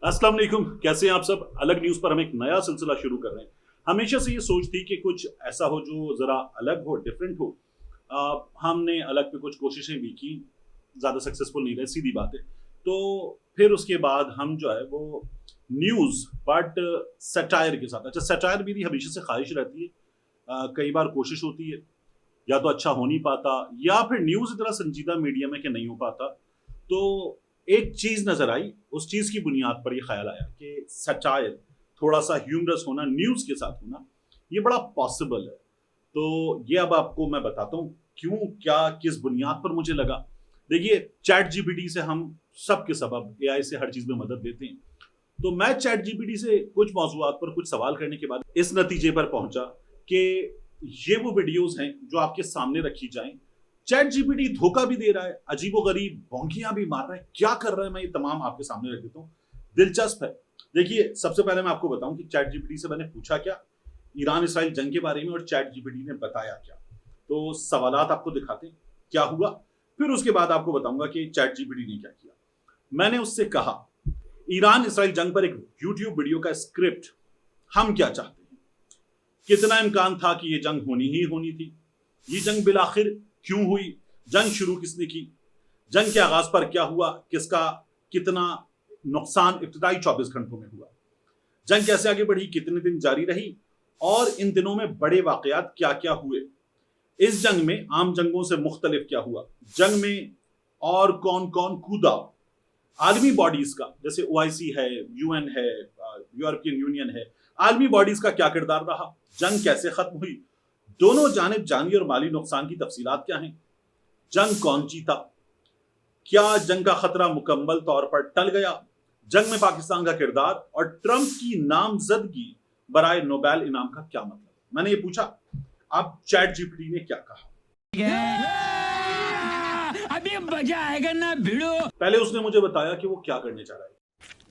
अस्सलाम वालेकुम, कैसे हैं आप सब। अलग न्यूज़ पर हम एक नया सिलसिला शुरू कर रहे हैं। हमेशा से ये सोच थी कि कुछ ऐसा हो जो ज़रा अलग हो, डिफरेंट हो। हमने अलग पे कुछ कोशिशें भी की, ज़्यादा सक्सेसफुल नहीं रहे, सीधी बात है। तो फिर उसके बाद हम जो है वो न्यूज़ बट सटायर के साथ, अच्छा सटायर मेरी हमेशा से ख्वाहिश रहती है। कई बार कोशिश होती है, या तो अच्छा हो नहीं पाता, या फिर न्यूज़ इतना संजीदा मीडियम है कि नहीं हो पाता। तो एक चीज नजर आई, उस चीज की बुनियाद पर ये ख्याल आया कि सटायर, थोड़ा सा ह्यूमरस होना, न्यूज के साथ होना, ये बड़ा पॉसिबल है। तो ये अब आपको मैं बताता हूँ क्यों, क्या, किस बुनियाद पर मुझे लगा। देखिए, चैट जीपीटी से हम सब के सब अब एआई से हर चीज में मदद लेते हैं। तो मैं चैट जीपीटी से कुछ मौजूआत पर कुछ सवाल करने के बाद इस नतीजे पर पहुंचा कि ये वो वीडियोस हैं जो आपके सामने रखी जाएं। चैट जीपीटी धोखा भी दे रहा है, अजीबोगरीब भौंकियां भी मार रहा है, क्या कर रहा है मैं ये तमाम आपके सामने रख देता हूँ। दिलचस्प है। देखिए, सबसे पहले मैं आपको बताऊं कि चैट जीपीटी से मैंने पूछा क्या, ईरान इसराइल जंग के बारे में, और चैट जीपीटी ने बताया क्या। तो सवालात आपको दिखाते हैं क्या हुआ, फिर उसके बाद आपको बताऊंगा कि चैट जीपीटी ने क्या किया। मैंने उससे कहा, ईरान इसराइल जंग पर एक यूट्यूब वीडियो का स्क्रिप्ट, हम क्या चाहते हैं, कितना इम्कान था कि यह जंग होनी ही होनी थी, ये जंग बिलाखिर क्यों हुई, जंग शुरू किसने की, जंग के आगाज पर क्या हुआ, किसका कितना नुकसान इब्तिदाई 24 घंटों में हुआ, जंग कैसे आगे बढ़ी, कितने दिन जारी रही, और इन दिनों में बड़े वाकयात क्या क्या हुए, इस जंग में आम जंगों से मुख्तलिफ क्या हुआ, जंग में और कौन कौन कूदा, आलमी बॉडीज का, जैसे ओआईसी है, यूएन है, यूरोपियन यूनियन है, आलमी बॉडीज का क्या किरदार रहा, जंग कैसे खत्म हुई, दोनों जानिब जानी और माली नुकसान की तफसीलात क्या हैं, जंग कौन जीता, क्या जंग का खतरा मुकम्मल तौर पर टल गया, जंग में पाकिस्तान का किरदार और ट्रंप की नामजदगी बराए नोबेल इनाम का क्या मतलब। मैंने ये पूछा, अब चैट जीपीटी ने क्या कहा। अभी मजा आएगा ना भिड़ो। पहले उसने मुझे बताया कि वो क्या करने जा रहा है।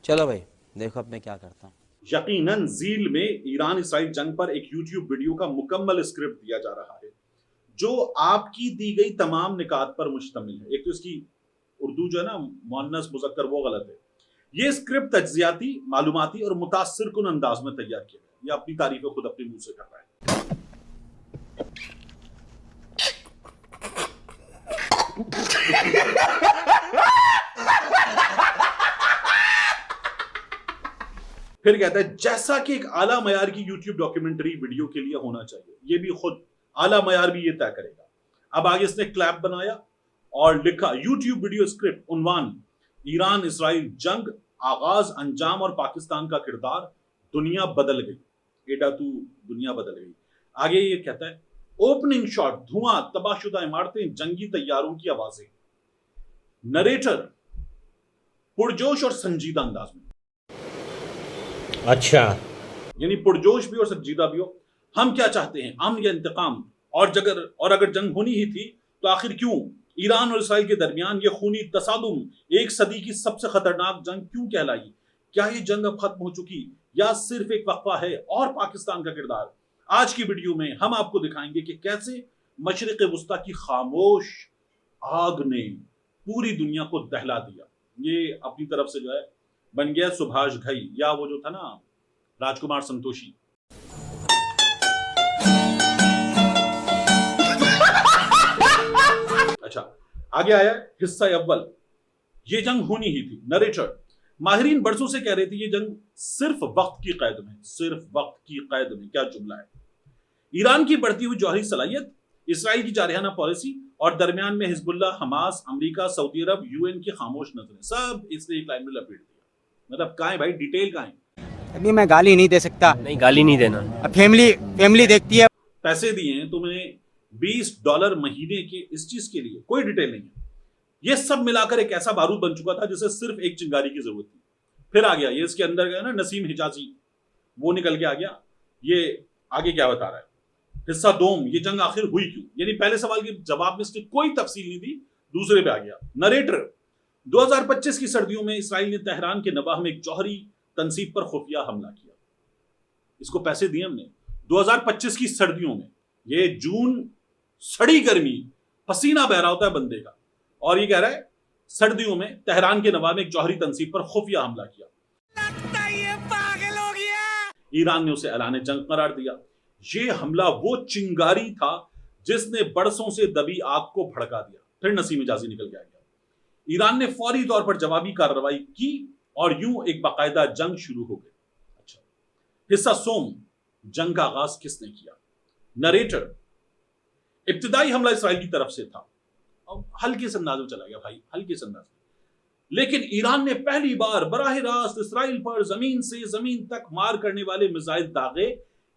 चलो भाई देखो अब मैं क्या करता हूँ। यकीनन झील में ईरान इसराइल जंग पर एक यूट्यूब वीडियो का मुकम्मल स्क्रिप्ट दिया जा रहा है जो आपकी दी गई तमाम निकात पर मुश्तमिल है। एक तो इसकी उर्दू जो है ना, मुअन्नस मुज़क्कर, वो गलत है। ये स्क्रिप्ट तज्जियाती, मालूमाती और मुतासिर कुन अंदाज में तैयार किया गया। ये अपनी तारीफें खुद अपने मुंह से कर रहा है। फिर कहता है, जैसा कि एक आला मयार की यूट्यूब डॉक्यूमेंट्री वीडियो के लिए होना चाहिए, ये भी खुद आला मयार भी ये तय करेगा। अब आगे इसने क्लैप बनाया और लिखा, यूट्यूब वीडियो स्क्रिप्ट, उन्वान, ईरान इसराइल जंग, आगाज, अंजाम और पाकिस्तान का किरदार, दुनिया बदल गई। एडा तू दुनिया बदल गई। आगे ये कहता है, ओपनिंग शॉट, धुआं, तबाहशुदा इमारतें, जंगी तैयारों की आवाजें, नरेटर पुरजोश और संजीदा अंदाज में। अच्छा, यानी पुरजोश भी और संजीदा भी हो। हम क्या चाहते हैं, अमन या इंतकाम, और अगर जंग होनी ही थी तो आखिर क्यों ईरान और इसराइल के दरमियान ये खूनी तसादुम एक सदी की सबसे खतरनाक जंग क्यों कहलाई, क्या ये जंग अब खत्म हो चुकी या सिर्फ एक वक्फा है, और पाकिस्तान का किरदार। आज की वीडियो में हम आपको दिखाएंगे कि कैसे मशरिक वुस्ता की खामोश आग ने पूरी दुनिया को दहला दिया। ये अपनी तरफ से जो है बन गया सुभाष घई, या वो जो था ना राजकुमार संतोषी। अच्छा, आगे आया हिस्सा अव्वल, ये जंग होनी ही थी। नरेटर, माहिरीन बरसों से कह रहे थे ये जंग सिर्फ वक्त की कैद में, सिर्फ वक्त की कैद में। क्या जुमला है। ईरान की बढ़ती हुई जौहरी सलाहियत, इसराइल की जारहाना पॉलिसी, और दरमियान में हिजबुल्लाह, हमास, अमेरिका, सऊदी अरब, यूएन की खामोश नजरें, सब इसने एक लाइन में लपेट दिया। मतलब कहाँ है भाई, डिटेल कहाँ है। अभी मैं गाली नहीं दे सकता। नहीं गाली नहीं देना। अब फैमिली देखती है। पैसे दिए हैं तुमने $20 महीने के, इस चीज के लिए कोई डिटेल नहीं है। ये सब मिलाकर एक ऐसा बारूद बन चुका था जिसे सिर्फ एक चिंगारी की जरूरत थी। फिर आ गया ये इसके अंदर गया ना नसीम हिजाजी, वो निकल के आ गया। ये आगे क्या बता रहा है, हिस्सा दोम, ये जंग आखिर हुई क्यों। यानी पहले सवाल के जवाब में इसकी कोई तफसील नहीं दी, दूसरे पे आ गया। नरेटर, 2025 की सर्दियों में इसराइल ने तेहरान के नवाह में एक जौहरी तंसीब पर खुफिया हमला किया। इसको पैसे दिए हमने 2025 की सर्दियों में। ये जून, सड़ी गर्मी, पसीना बह रहा होता है बंदे का, और ये कह रहा है सर्दियों में तेहरान के नवाब ने एक जौहरी तंसीब पर खुफिया हमला किया। ईरान ने उसे ऐलान जंग करार दिया। ये हमला वो चिंगारी था जिसने बरसों से दबी आग को भड़का दिया। फिर नसीम मिजाजी निकल के आ गया। ईरान ने फौरी तौर पर जवाबी कार्रवाई की और यूं एक बाकायदा जंग शुरू हो गई। अच्छा, हिस्सा सोम, जंग का आगाज किसने किया? नरेटर, इब्तिदाई हमला इसराइल की तरफ से था। अब हल्के से अंदाज में चला गया भाई, हल्के से अंदाज में। लेकिन ईरान ने पहली बार बराह रास्त इसराइल पर जमीन से जमीन तक मार करने वाले मिसाइल दागे।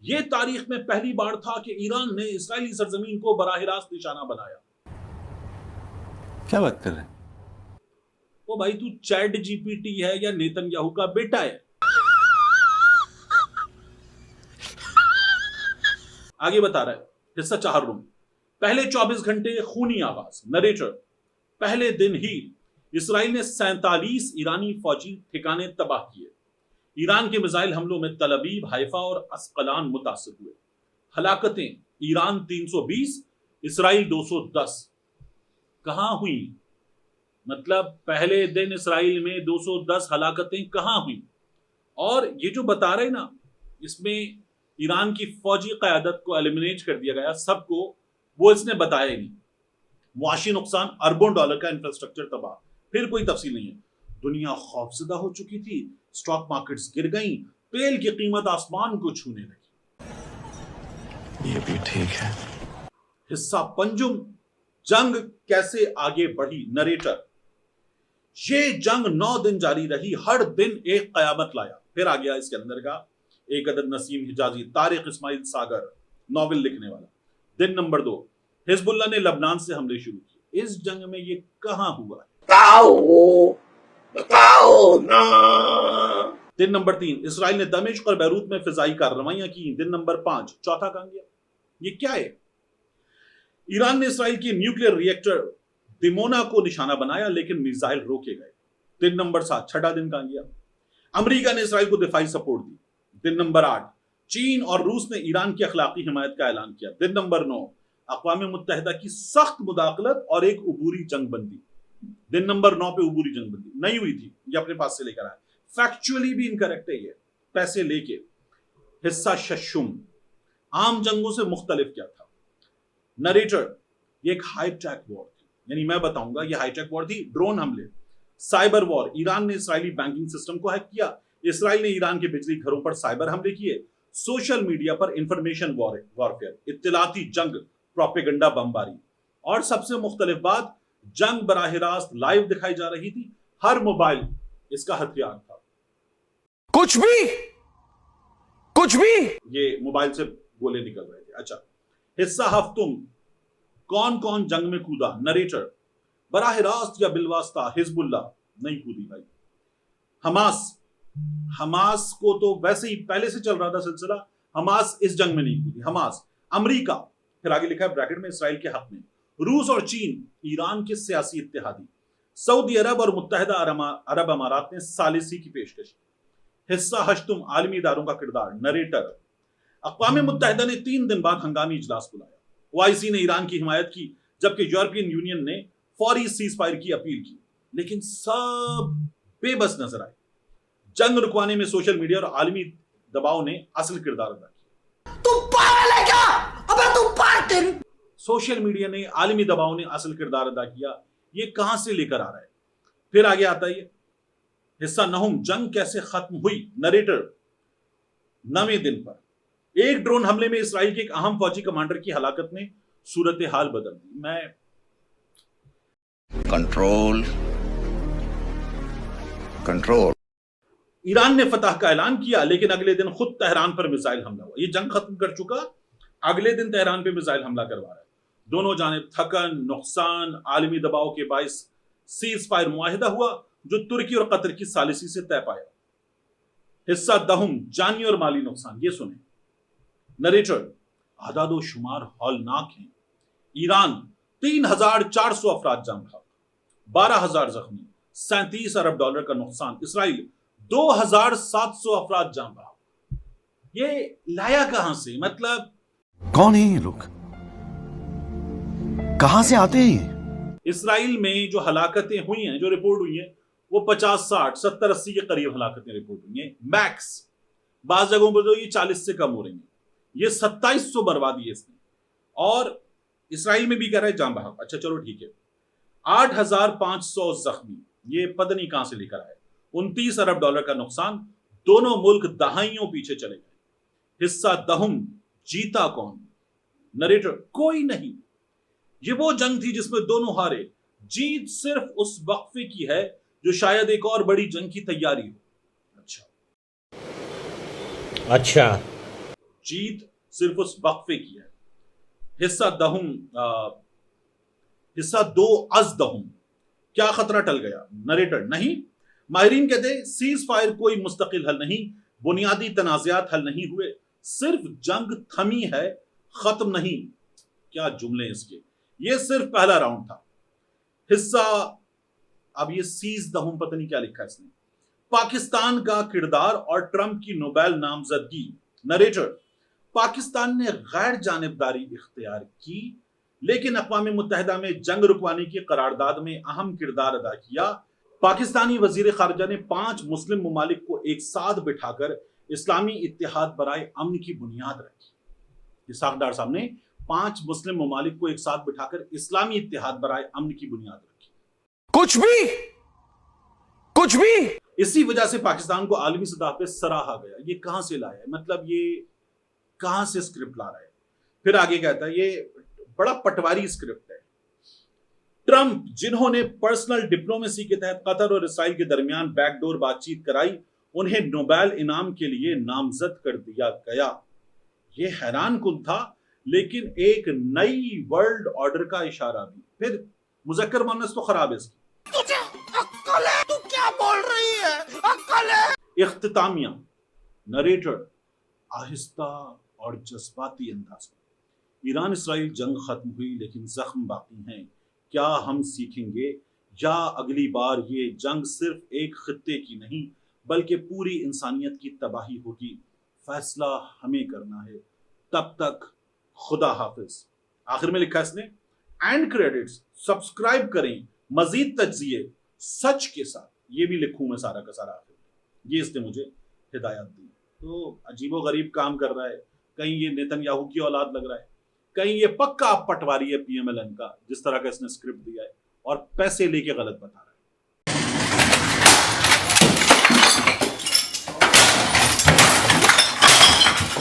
यह तारीख में पहली बार था कि ईरान ने इसराइली सरजमीन को बराह रास्त निशाना बनाया। क्या बात कर रहे हैं? ओ भाई, तू चैट जीपीटी है या नेतन्याहू का बेटा है? आगे बता रहा है हिस्सा चाहरुम, पहले 24 घंटे खूनी आगाज। नरेटर, पहले दिन ही इसराइल ने 47 ईरानी फौजी ठिकाने तबाह किए। ईरान के मिसाइल हमलों में तल अबीब, हाइफा और अस्कलान मुतासिर हुए। हलाकतें, ईरान 320, इसराइल 210। कहां हुई? मतलब पहले दिन इसराइल में 210 हलाकतें कहां हुई? और ये जो बता रहे ना, इसमें ईरान की फौजी क़यादत को एलिमिनेट कर दिया गया, सबको, वो इसने बताया ही नहीं। मुआशी नुकसान, अरबों डॉलर का इंफ्रास्ट्रक्चर तबाह। फिर कोई तफसील नहीं है। दुनिया खौफजदा हो चुकी थी, स्टॉक मार्केट्स गिर गईं, तेल की कीमत आसमान को छूने लगी। ये भी ठीक है। हिस्सा पंजुम, जंग कैसे आगे बढ़ी। नरेटर, ये जंग 9 दिन जारी रही, हर दिन एक कयामत लाया। फिर आ गया इसके अंदर का एक अदद नसीम हिजाजी, तारिक इस्माइल सागर, नॉवेल लिखने वाला। दिन नंबर 2, हिजबुल्लाह ने लबनान से हमले शुरू किए। इस जंग में ये कहां हुआ? बताओ ना। दिन नंबर 3, इसराइल ने दमिश्क और बैरूत में फिजाई कार्रवाइयां की। दिन नंबर 5, चौथा कहां गया? ये क्या है? ईरान ने इसराइल की न्यूक्लियर रिएक्टर दिमोना को निशाना बनाया, लेकिन मिसाइल रोके गए। दिन नंबर 7, छठा दिन कहां गया? अमेरिका ने इसराइल को दिफाई सपोर्ट दी। दिन नंबर 8, चीन और रूस ने ईरान की अखलाकी हिमायत का ऐलान किया। दिन नंबर 9, अक़वाम मुत्तहिदा की सख्त मुदाखलत और एक उबूरी जंगबंदी। दिन नंबर 9 पे उबूरी जंगबंदी नहीं हुई थी, ये अपने पास से लेकर आया। फैक्चुअली भी इनकरेक्ट है ये, पैसे लेके। हिस्सा शशुम, आम जंगों से मुख्तलिफ क्या था? नरेटर, ये एक हाईटेक वॉर थी, यानी मैं बताऊंगा ये हाईटेक वॉर थी। ड्रोन हमले, साइबर वॉर, ईरान ने इसराइली बैंकिंग सिस्टम को हैक किया। इसराइल ने ईरान के बिजली घरों पर साइबर हमले किए। सोशल मीडिया पर इंफॉर्मेशन वॉरफेयर, इत्तलाती जंग, प्रोपेगेंडा बमबारी। और सबसे मुख्तलिफ बात, जंग बराह रास्त लाइव दिखाई जा रही थी। हर मोबाइल इसका हथियार था। कुछ भी ये मोबाइल से गोले निकल रहे थे। अच्छा, हिस्सा हफ्तुम, कौन कौन जंग में कूदा? नरेटर, बराह रास्त या बिलवास्ता हिजबुल्लाह नहीं कूदी भाई। हमास को तो वैसे ही पहले से चल रहा था सिलसिला, हमास इस जंग में नहीं कूदी। हमास, अमेरिका, फिर आगे लिखा है ब्रैकेट में इसराइल के हक में, रूस और चीन ईरान के सियासी इत्तेहादी, सऊदी अरब और मुत्तहिदा अरब अमारात ने सालिसी की पेशकश की। हिस्सा हश्तुम, आलमी इदारों का किरदार। नरेटर, अक़वाम मुत्तहिदा ने 3 दिन बाद हंगामी इजलास बुलाया। ओआईसी ने ईरान की हिमायत की, जबकि यूरोपियन यूनियन ने फौरी सीज फायर की अपील की, लेकिन सब बेबस नजर आए। जंग रुकवाने में सोशल मीडिया और आलमी दबाव ने असल किरदार अदा किया। तू पागल है क्या? अबे तू पागल। सोशल मीडिया ने, आलमी दबाव ने असल किरदार अदा किया। ये कहां से लेकर आ रहा है? फिर आगे आता है ये हिस्सा नहुम, जंग कैसे खत्म हुई। नरेटर, 9वें दिन पर एक ड्रोन हमले में इसराइल के एक अहम फौजी कमांडर की हलाकत ने सूरत हाल बदल दी। मैं कंट्रोल। ईरान ने फतह का ऐलान किया, लेकिन अगले दिन खुद तेहरान पर मिसाइल हमला हुआ। ये जंग खत्म कर चुका, अगले दिन तेहरान पे मिसाइल हमला करवा रहा है। दोनों जानिब थकन, नुकसान, आलमी दबाव के बाइस सीज फायर मुआहिदा हुआ, जो तुर्की और कतर की सालिसी से तय पाया। हिस्सा दहुम, जानी और माली नुकसान। ये सुने। नरेटर, आदादो शुमार हौलनाक हैं। ईरान 3,400 अफराद जान बहक, 12,000 जख्मी, 37 अरब डॉलर का नुकसान। इसराइल 2,700 अफराद जान बहक। ये लाया कहां से? मतलब कौन है ये लोग? कहां से आते हैं ये? इसराइल में जो हलाकतें हुई हैं, जो रिपोर्ट हुई हैं, وہ 50, 60, 70, 80 کے قریب ہلاکتیں رپورٹ ہوئی ہیں میکس. بعض جگہوں پر تو یہ 40 سے کم ہو رہی ہیں. یہ 2700 بربادی ہے اس نے. اور اسرائیل میں بھی کہہ رہا ہے جاں بحق. اچھا چلو ٹھیک ہے. 8500 زخمی, یہ پتہ نہیں کہاں سے لے کر آئے. 29 ارب ڈالر کا نقصان. دونوں ملک دہائیوں پیچھے چلے گئے. حصہ دہم, جیتا کون؟ نریٹر کوئی نہیں. یہ وہ جنگ تھی جس میں دونوں ہارے. جیت صرف اس وقفے کی ہے جو شاید ایک اور بڑی جنگ کی تیاری ہو. اچھا جیت صرف اس وقفے کی ہے. حصہ دہم, حصہ دو از دہم. کیا خطرہ ٹل گیا؟ نریٹر نہیں. ماہرین کہتے ہیں سیز فائر کوئی مستقل حل نہیں, بنیادی تنازعات حل نہیں ہوئے, صرف جنگ تھمی ہے, ختم نہیں. کیا جملے اس کے. یہ صرف پہلا راؤنڈ تھا. حصہ, اب یہ سیز دہم پتہ نہیں کیا لکھا ہے اس نے. پاکستان کا کردار اور ٹرمپ کی نوبیل نامزدگی. نریٹر پاکستان نے غیر جانبداری اختیار کی لیکن اقوام متحدہ میں جنگ رکوانے کی قرارداد میں اہم کردار ادا کیا. پاکستانی وزیر خارجہ نے 5 مسلم ممالک کو ایک ساتھ بٹھا کر اسلامی اتحاد برائے امن کی بنیاد رکھی. اسحاق ڈار صاحب نے 5 مسلم ممالک کو ایک ساتھ بٹھا کر اسلامی اتحاد برائے امن کی بنیاد رکھی. کچھ بھی اسی وجہ سے پاکستان کو عالمی سطح پہ سراہا گیا. یہ کہاں سے لایا ہے؟ مطلب یہ کہاں سے اسکرپٹ لا رہا ہے؟ پھر آگے کہتا ہے یہ بڑا پٹواری اسکرپٹ ہے. ٹرمپ جنہوں نے پرسنل ڈپلومیسی کے تحت قطر اور اسرائیل کے درمیان بیک ڈور بات چیت کرائی, انہیں نوبیل انعام کے لیے نامزد کر دیا گیا. یہ حیران کن تھا لیکن ایک نئی ورلڈ آرڈر کا اشارہ بھی. پھر مذکر مؤنث تو خراب ہے اس کی. تو کیا بول رہی ہے؟ عقل ہے؟ اختتامیہ. نریٹر آہستہ اور جذباتی انداز میں. ایران اسرائیل جنگ ختم ہوئی لیکن زخم باقی ہیں. کیا ہم سیکھیں گے یا اگلی بار یہ جنگ صرف ایک خطے کی نہیں بلکہ پوری انسانیت کی تباہی ہوگی؟ فیصلہ ہمیں کرنا ہے. تب تک خدا حافظ. آخر میں لکھا اس نے اینڈ کریڈٹس. سبسکرائب کریں. مزید تجزیے سچ کے ساتھ. یہ بھی لکھوں میں سارا کا سارا آخر. یہ اس نے مجھے ہدایت دی. تو عجیب و غریب کام کر رہا ہے. کہیں یہ نیتن یاہو کی اولاد لگ رہا ہے, کہیں یہ پکا پٹواری ہے پی ایم ایل این کا, جس طرح کا اس نے اسکرپٹ دیا ہے اور پیسے لے کے غلط بتا رہا ہے.